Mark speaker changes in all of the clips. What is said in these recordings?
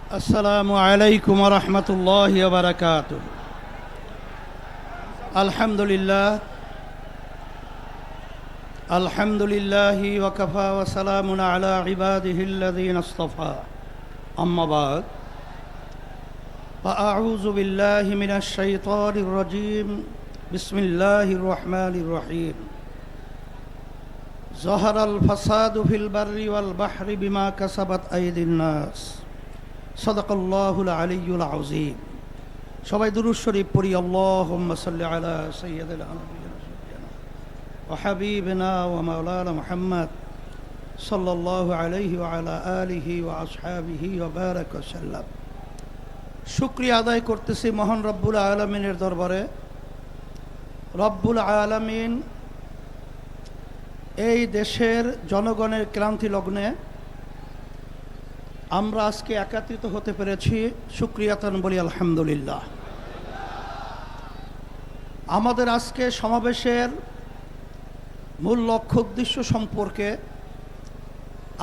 Speaker 1: আসসালামু আলাইকুম ওয়া রাহমাতুল্লাহি ওয়া বারাকাতুহু। আলহামদুলিল্লাহি ওয়া কাফা ওয়া সালামুন আলা ইবাদিহিল্লাযীনা ইসতাফা। আম্মা বাদ, ফাআউযু বিল্লাহি মিনাশ শাইতানির রাজীম। বিসমিল্লাহির রহমানির রহিম। যাহারাল ফাসাদু ফিল বাররি ওয়াল বাহরি বিমা কাসাবাত আইদিন নাস। সাদাকাল্লাহুল আলিয়্যুল আযীম। সবাই দুরূদ শরীফ পড়ি। আল্লাহুম্মা সাল্লি আলা সাইয়্যিদিনা ওয়া হাবিবিনা ওয়া মাওলানা মুহাম্মদ সাল্লাল্লাহু আলাইহি ওয়া আলা আলিহি ওয়া আসহাবিহি ওয়া বারাকা সাল্লাম। শুকরিয়া আদায় করতেছি মহান রব্বুল আলামিনের দরবারে। রব্বুল আলামিন এই দেশের জনগণের ক্লান্তি লগ্নে আমরা আজকে একত্রিত হতে পেরেছি, শুকরিয়াতান বলি আলহামদুলিল্লাহ। আমাদের আজকে সমাবেশের মূল লক্ষ্য উদ্দেশ্য সম্পর্কে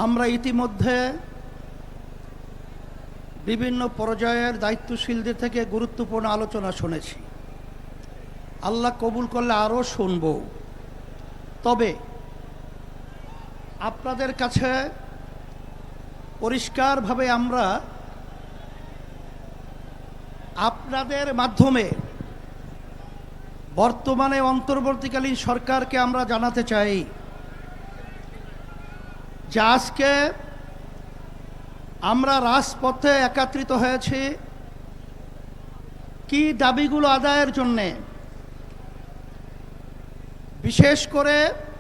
Speaker 1: আমরা ইতিমধ্যে বিভিন্ন পর্যায়ের দায়িত্বশীলদের থেকে গুরুত্বপূর্ণ আলোচনা শুনেছি। আল্লাহ কবুল করলে আরও শুনব। তবে আপনাদের কাছে পরিষ্কারভাবে আমরা আপনাদের মাধ্যমে বর্তমানে অন্তর্বর্তীকালীন সরকারকে আমরা জানাতে চাই যে আজকে আমরা রাজপথে একত্রিত হয়েছি কি দাবিগুলো আদায়ের জন্যে। বিশেষ করে